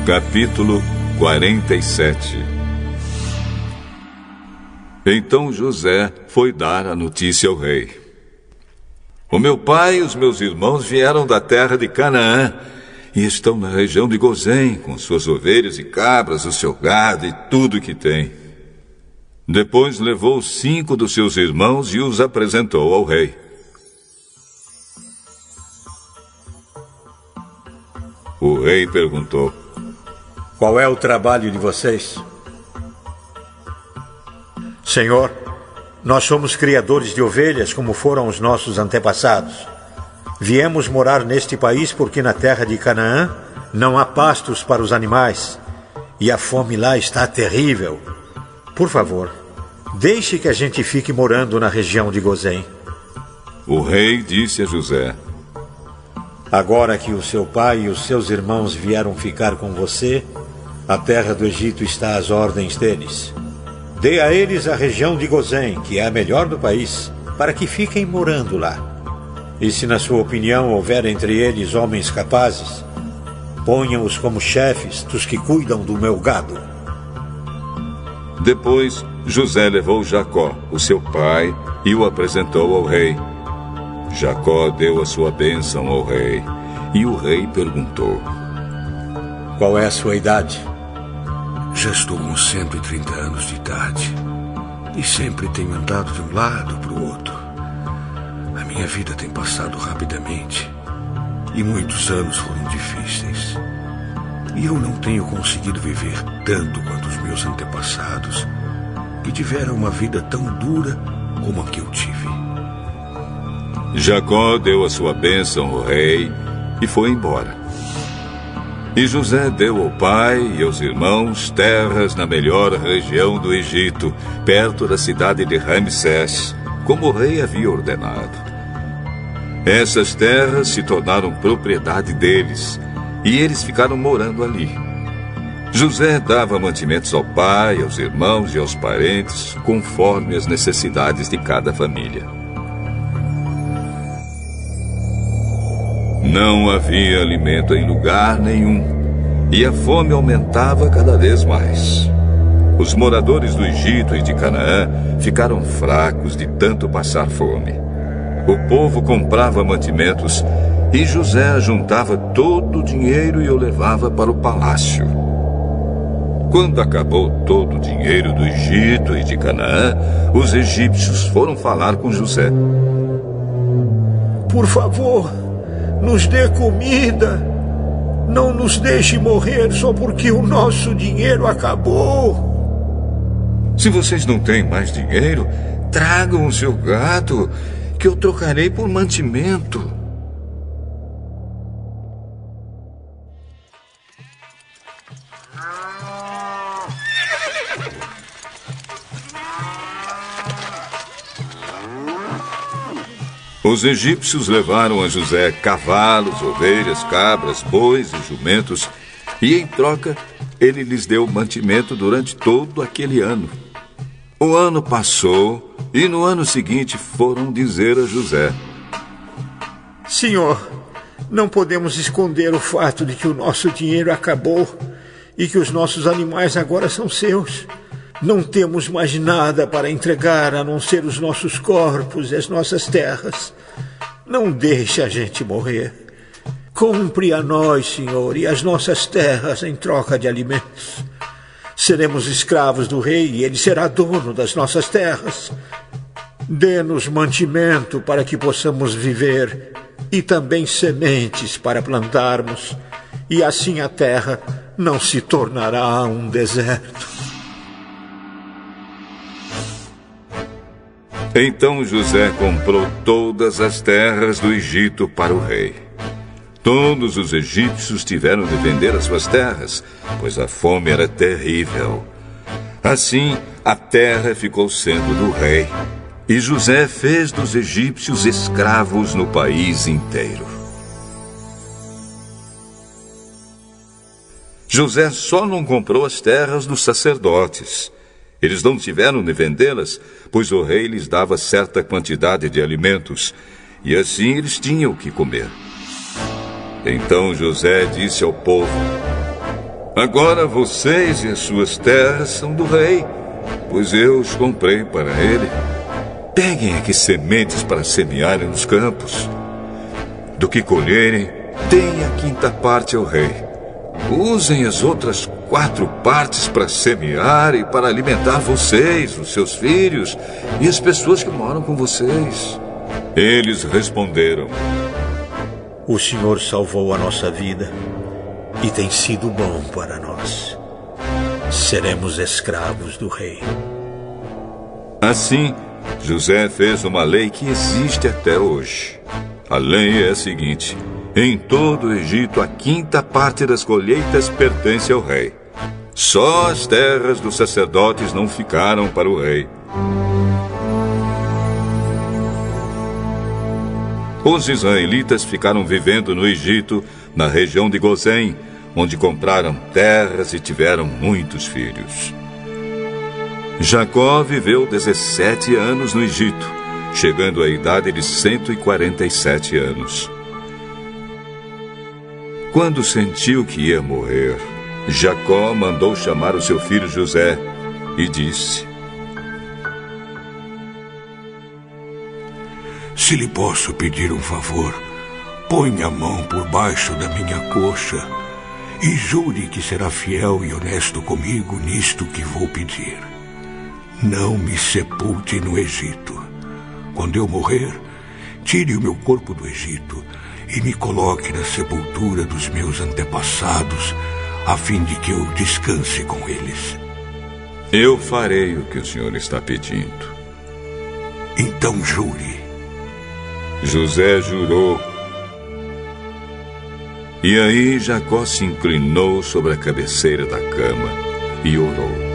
Capítulo 47. Então José foi dar a notícia ao rei. O meu pai e os meus irmãos vieram da terra de Canaã e estão na região de Gozém, com suas ovelhas e cabras, o seu gado e tudo que tem. Depois levou 5 dos seus irmãos e os apresentou ao rei. O rei perguntou: qual é o trabalho de vocês? Senhor, nós somos criadores de ovelhas, como foram os nossos antepassados. Viemos morar neste país porque na terra de Canaã não há pastos para os animais e a fome lá está terrível. Por favor, deixe que a gente fique morando na região de Gozém. O rei disse a José: agora que o seu pai e os seus irmãos vieram ficar com você, a terra do Egito está às ordens deles. Dê a eles a região de Gozém, que é a melhor do país, para que fiquem morando lá. E se na sua opinião houver entre eles homens capazes, ponham-os como chefes dos que cuidam do meu gado. Depois José levou Jacó, o seu pai, e o apresentou ao rei. Jacó deu a sua bênção ao rei, e o rei perguntou: qual é a sua idade? Já estou com 130 anos de idade, e sempre tenho andado de um lado para o outro. A minha vida tem passado rapidamente, e muitos anos foram difíceis. E eu não tenho conseguido viver tanto quanto os meus antepassados, que tiveram uma vida tão dura como a que eu tive. Jacó deu a sua bênção ao rei e foi embora. E José deu ao pai e aos irmãos terras na melhor região do Egito, perto da cidade de Ramsés, como o rei havia ordenado. Essas terras se tornaram propriedade deles, e eles ficaram morando ali. José dava mantimentos ao pai, aos irmãos e aos parentes, conforme as necessidades de cada família. Não havia alimento em lugar nenhum, e a fome aumentava cada vez mais. Os moradores do Egito e de Canaã ficaram fracos de tanto passar fome. O povo comprava mantimentos e José juntava todo o dinheiro e o levava para o palácio. Quando acabou todo o dinheiro do Egito e de Canaã, os egípcios foram falar com José. Por favor, nos dê comida. Não nos deixe morrer só porque o nosso dinheiro acabou. Se vocês não têm mais dinheiro, tragam o seu gado, que eu trocarei por mantimento. Os egípcios levaram a José cavalos, ovelhas, cabras, bois e jumentos, e em troca ele lhes deu mantimento durante todo aquele ano. O ano passou e no ano seguinte foram dizer a José: Senhor, não podemos esconder o fato de que o nosso dinheiro acabou e que os nossos animais agora são seus. Não temos mais nada para entregar a não ser os nossos corpos e as nossas terras. Não deixe a gente morrer. Compre a nós, Senhor, e as nossas terras em troca de alimentos. Seremos escravos do rei e ele será dono das nossas terras. Dê-nos mantimento para que possamos viver e também sementes para plantarmos, e assim a terra não se tornará um deserto. Então José comprou todas as terras do Egito para o rei. Todos os egípcios tiveram de vender as suas terras, pois a fome era terrível. Assim, a terra ficou sendo do rei, e José fez dos egípcios escravos no país inteiro. José só não comprou as terras dos sacerdotes. Eles não tiveram de vendê-las, pois o rei lhes dava certa quantidade de alimentos, e assim eles tinham o que comer. Então José disse ao povo: Agora vocês e as suas terras são do rei, pois eu os comprei para ele. Peguem aqui sementes para semearem nos campos. Do que colherem, deem a quinta parte ao rei. Usem as outras 4 partes para semear e para alimentar vocês, os seus filhos e as pessoas que moram com vocês. Eles responderam: O Senhor salvou a nossa vida e tem sido bom para nós. Seremos escravos do rei. Assim, José fez uma lei que existe até hoje. A lei é a seguinte: em todo o Egito, a quinta parte das colheitas pertence ao rei. Só as terras dos sacerdotes não ficaram para o rei. Os israelitas ficaram vivendo no Egito, na região de Gozém, onde compraram terras e tiveram muitos filhos. Jacó viveu 17 anos no Egito, chegando à idade de 147 anos. Quando sentiu que ia morrer, Jacó mandou chamar o seu filho José e disse: Se lhe posso pedir um favor, ponha a mão por baixo da minha coxa e jure que será fiel e honesto comigo nisto que vou pedir. Não me sepulte no Egito. Quando eu morrer, tire o meu corpo do Egito e me coloque na sepultura dos meus antepassados, a fim de que eu descanse com eles. Eu farei o que o senhor está pedindo. Então jure. José jurou. E aí Jacó se inclinou sobre a cabeceira da cama e orou: